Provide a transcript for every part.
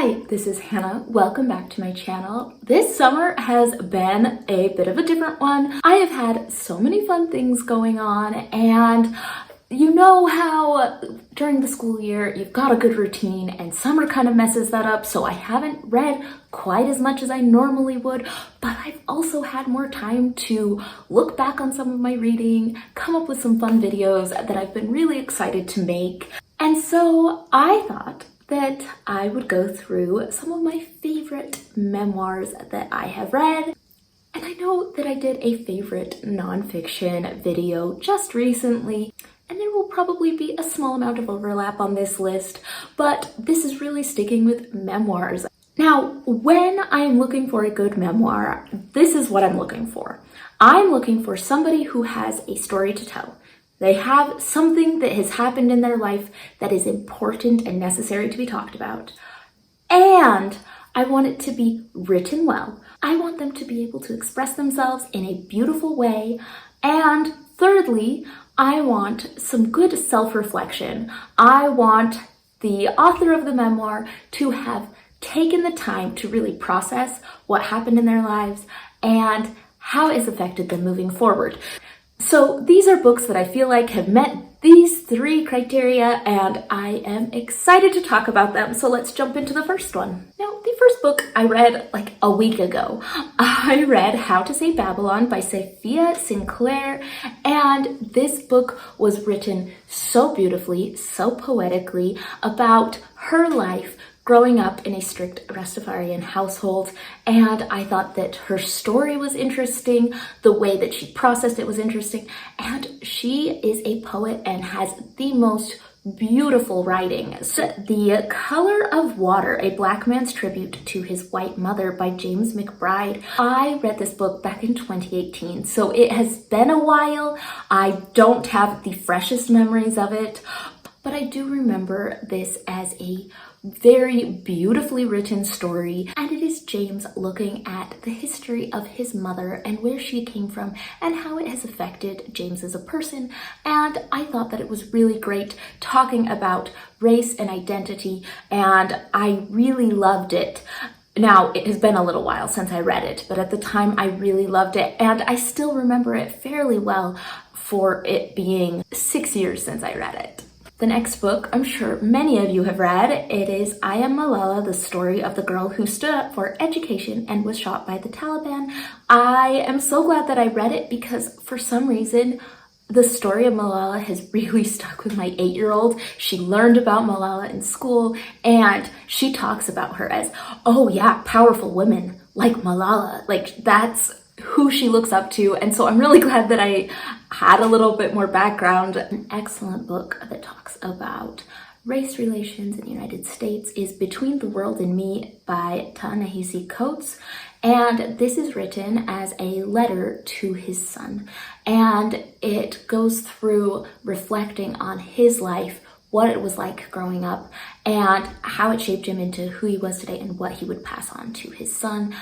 Hi, this is Hannah. Welcome back to my channel. This summer has been a bit of a different one. I have had so many fun things going on, and you know how during the school year you've got a good routine and summer kind of messes that up, so I haven't read quite as much as I normally would, but I've also had more time to look back on some of my reading, come up with some fun videos that I've been really excited to make. And so I thought that I would go through some of my favorite memoirs that I have read. And I know that I did a favorite nonfiction video just recently, and there will probably be a small amount of overlap on this list, but this is really sticking with memoirs. Now, when I'm looking for a good memoir, this is what I'm looking for. I'm looking for somebody who has a story to tell. They have something that has happened in their life that is important and necessary to be talked about. And I want it to be written well. I want them to be able to express themselves in a beautiful way. And thirdly, I want some good self-reflection. I want the author of the memoir to have taken the time to really process what happened in their lives and how it's affected them moving forward. So these are books that I feel like have met these three criteria, and I am excited to talk about them. So let's jump into the first one. Now, the first book I read like a week ago. I read How to Save Babylon by Sophia Sinclair, and this book was written so beautifully, so poetically about her life growing up in a strict Rastafarian household, and I thought that her story was interesting, the way that she processed it was interesting, and she is a poet and has the most beautiful writing. So, The Color of Water, A Black Man's Tribute to His White Mother by James McBride. I read this book back in 2018, so it has been a while. I don't have the freshest memories of it, but I do remember this as a very beautifully written story, and it is James looking at the history of his mother and where she came from and how it has affected James as a person. And I thought that it was really great talking about race and identity, and I really loved it. Now, it has been a little while since I read it, but at the time I really loved it, and I still remember it fairly well for it being 6 years since I read it. The next book, I'm sure many of you have read. It is I Am Malala, the story of the girl who stood up for education and was shot by the Taliban. I am so glad that I read it because for some reason, the story of Malala has really stuck with my 8-year-old. She learned about Malala in school, and she talks about her as, oh yeah, powerful women like Malala. Like, that's who she looks up to, and so I'm really glad that I had a little bit more background. An excellent book that talks about race relations in the United States is Between the World and Me by Ta-Nehisi Coates, and this is written as a letter to his son, and it goes through reflecting on his life, what it was like growing up, and how it shaped him into who he was today and what he would pass on to his son.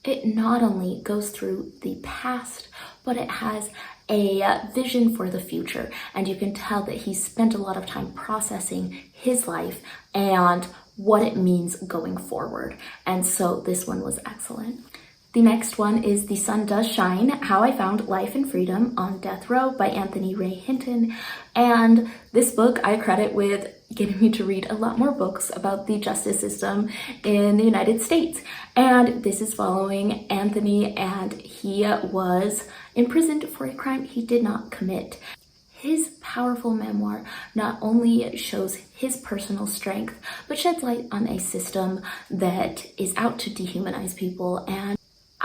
It not only goes through the past, but it has a vision for the future. And you can tell that he spent a lot of time processing his life and what it means going forward. And so this one was excellent. The next one is The Sun Does Shine, How I Found Life and Freedom on Death Row by Anthony Ray Hinton. And this book I credit with getting me to read a lot more books about the justice system in the United States. And this is following Anthony, and he was imprisoned for a crime he did not commit. His powerful memoir not only shows his personal strength, but sheds light on a system that is out to dehumanize people, and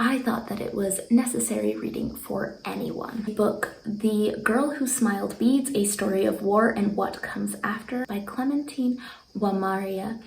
I thought that it was necessary reading for anyone. The book, The Girl Who Smiled Beads, A Story of War and What Comes After by Clementine Wamaria,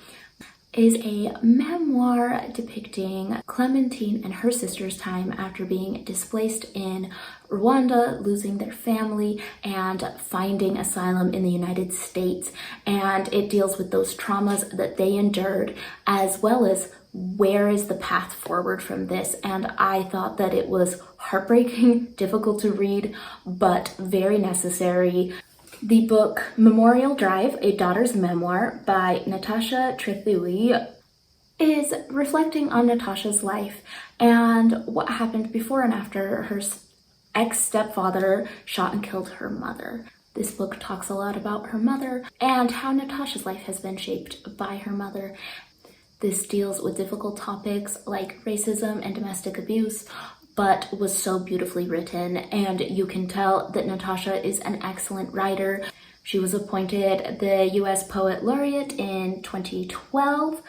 is a memoir depicting Clementine and her sister's time after being displaced in Rwanda, losing their family, and finding asylum in the United States. And it deals with those traumas that they endured, as well as where is the path forward from this. And I thought that it was heartbreaking, difficult to read, but very necessary. The book Memorial Drive, A Daughter's Memoir by Natasha Trethewey is reflecting on Natasha's life and what happened before and after her ex-stepfather shot and killed her mother. This book talks a lot about her mother and how Natasha's life has been shaped by her mother. This deals with difficult topics like racism and domestic abuse, but was so beautifully written, and you can tell that Natasha is an excellent writer. She was appointed the US Poet Laureate in 2012,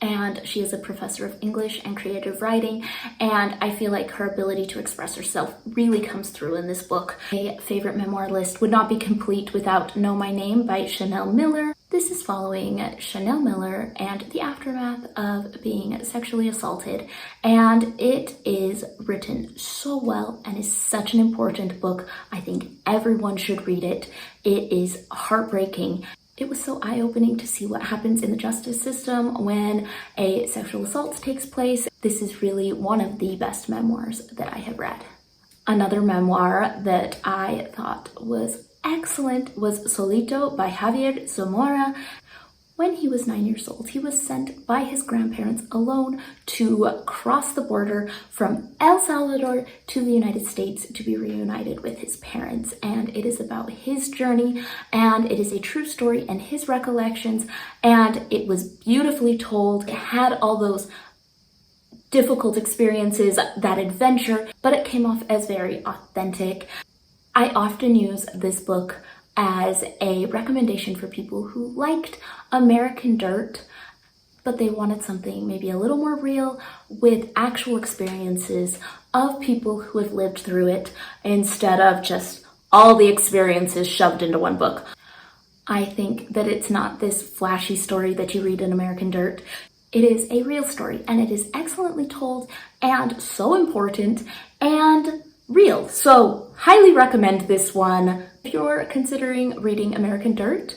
and she is a professor of English and creative writing, and I feel like her ability to express herself really comes through in this book. A favorite memoir list would not be complete without Know My Name by Chanel Miller. This is following Chanel Miller and the aftermath of being sexually assaulted, and it is written so well and is such an important book. I think everyone should read it. It is heartbreaking. It was so eye-opening to see what happens in the justice system when a sexual assault takes place. This is really one of the best memoirs that I have read. Another memoir that I thought was excellent was Solito by Javier Zamora. When he was 9 years old, he was sent by his grandparents alone to cross the border from El Salvador to the United States to be reunited with his parents. And it is about his journey, and it is a true story and his recollections, and it was beautifully told. It had all those difficult experiences, that adventure, but it came off as very authentic. I often use this book as a recommendation for people who liked American Dirt, but they wanted something maybe a little more real with actual experiences of people who have lived through it instead of just all the experiences shoved into one book. I think that it's not this flashy story that you read in American Dirt. It is a real story, and it is excellently told and so important and real. So highly recommend this one. If you're considering reading American Dirt,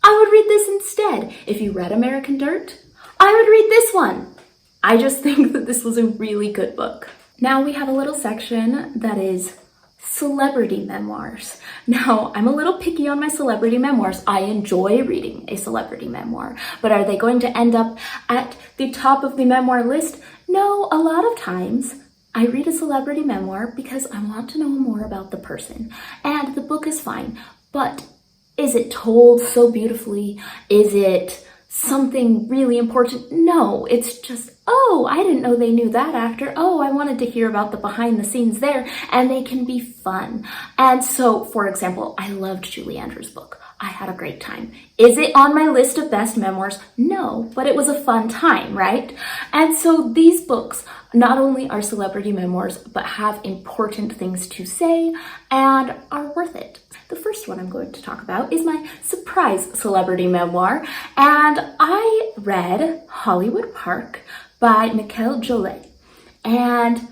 I would read this instead. If you read American Dirt, I would read this one. I just think that this was a really good book. Now we have a little section that is celebrity memoirs. Now, I'm a little picky on my celebrity memoirs. I enjoy reading a celebrity memoir, but are they going to end up at the top of the memoir list? No, a lot of times I read a celebrity memoir because I want to know more about the person, and the book is fine, but is it told so beautifully? Is it something really important? No, it's just, oh, I didn't know they knew that actor. Oh, I wanted to hear about the behind the scenes there, and they can be fun. And so, for example, I loved Julie Andrews' book. I had a great time. Is it on my list of best memoirs? No, but it was a fun time, right? And so these books not only are celebrity memoirs, but have important things to say and are worth it. The first one I'm going to talk about is my surprise celebrity memoir, and I read Hollywood Park by Michael Jolet. And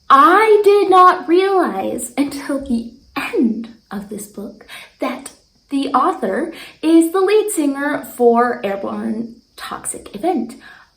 I did not realize until the end of this book that the author is the lead singer for Airborne Toxic Event.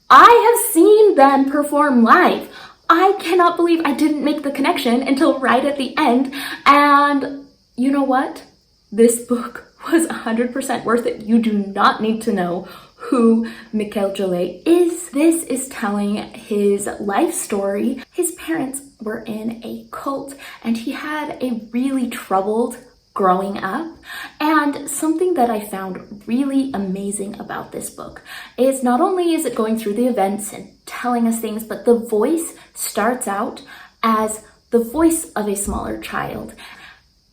I have seen them perform live. I cannot believe I didn't make the connection until right at the end. And you know what? This book was 100% worth it. You do not need to know who Michael Jolet is. This is telling his life story. His parents were in a cult, and he had a really troubled growing up. And something that I found really amazing about this book is not only is it going through the events and telling us things, but the voice starts out as the voice of a smaller child.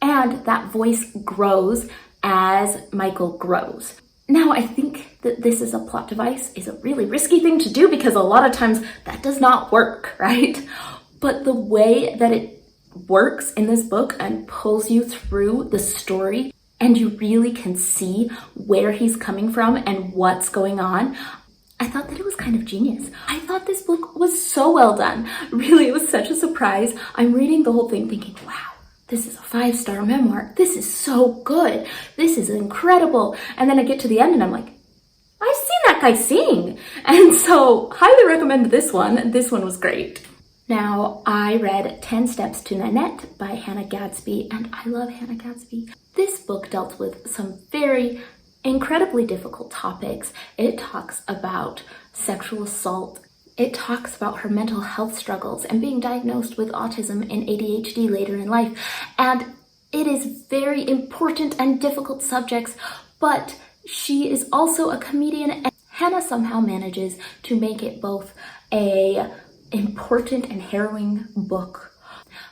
And that voice grows as Michael grows. Now, I think that this is a plot device is a really risky thing to do because a lot of times that does not work, right? But the way that it works in this book and pulls you through the story, and you really can see where he's coming from and what's going on, I thought that it was kind of genius. I thought this book was so well done. Really, it was such a surprise. I'm reading the whole thing thinking, wow, this is a 5-star memoir. This is so good. This is incredible. And then I get to the end and I'm like, I've seen that guy sing. And so highly recommend this one. This one was great. Now, I read 10 Steps to Nanette by Hannah Gadsby, and I love Hannah Gadsby. This book dealt with some very incredibly difficult topics. It talks about sexual assault. It talks about her mental health struggles and being diagnosed with autism and ADHD later in life. And it is very important and difficult subjects, but she is also a comedian, and Hannah somehow manages to make it both a important and harrowing book,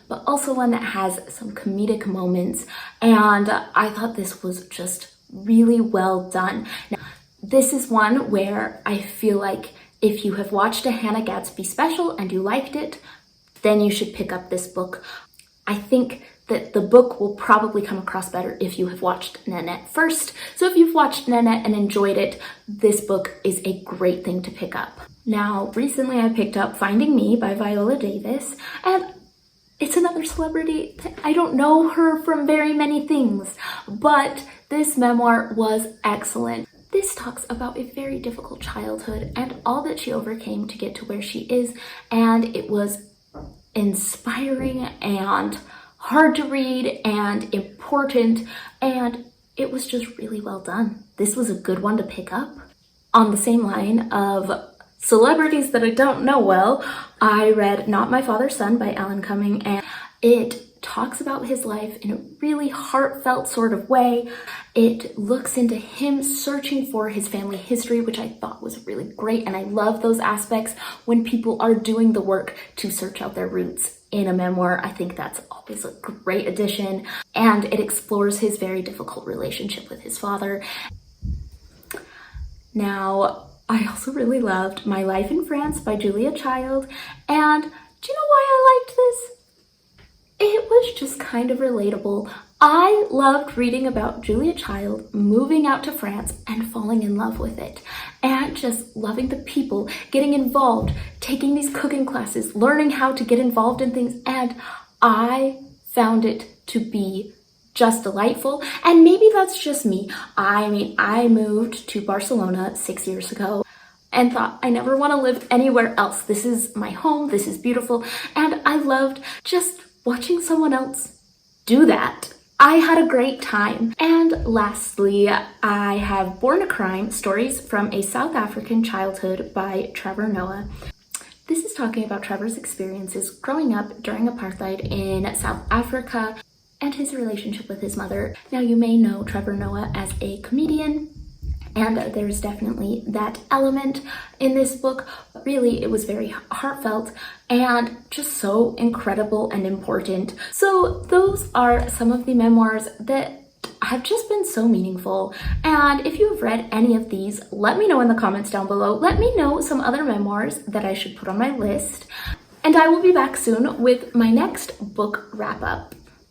but also one that has some comedic moments. And I thought this was just really well done. Now, this is one where I feel like if you have watched a Hannah Gadsby special and you liked it, then you should pick up this book. I think that the book will probably come across better if you have watched Nanette first. So if you've watched Nanette and enjoyed it, this book is a great thing to pick up. Now, recently I picked up Finding Me by Viola Davis, and it's another celebrity. I don't know her from very many things, but this memoir was excellent. This talks about a very difficult childhood and all that she overcame to get to where she is, and it was inspiring and hard to read and important, and it was just really well done. This was a good one to pick up. On the same line of celebrities that I don't know well, I read Not My Father's Son by Alan Cumming, and it talks about his life in a really heartfelt sort of way. It looks into him searching for his family history, which I thought was really great, and I love those aspects when people are doing the work to search out their roots in a memoir. I think that's always a great addition, and it explores his very difficult relationship with his father. Now, I also really loved My Life in France by Julia Child, and do you know why I liked this? It was just kind of relatable. I loved reading about Julia Child moving out to France and falling in love with it, and just loving the people, getting involved, taking these cooking classes, learning how to get involved in things, and I found it to be just delightful. And maybe that's just me. I mean, I moved to Barcelona 6 years ago and thought I never want to live anywhere else. This is my home, this is beautiful, and I loved just watching someone else do that. I had a great time. And lastly, I have Born a Crime, Stories from a South African Childhood by Trevor Noah. This is talking about Trevor's experiences growing up during apartheid in South Africa and his relationship with his mother. Now, you may know Trevor Noah as a comedian, and there's definitely that element in this book. Really, it was very heartfelt and just so incredible and important. So those are some of the memoirs that have just been so meaningful. And if you have read any of these, let me know in the comments down below. Let me know some other memoirs that I should put on my list. And I will be back soon with my next book wrap up.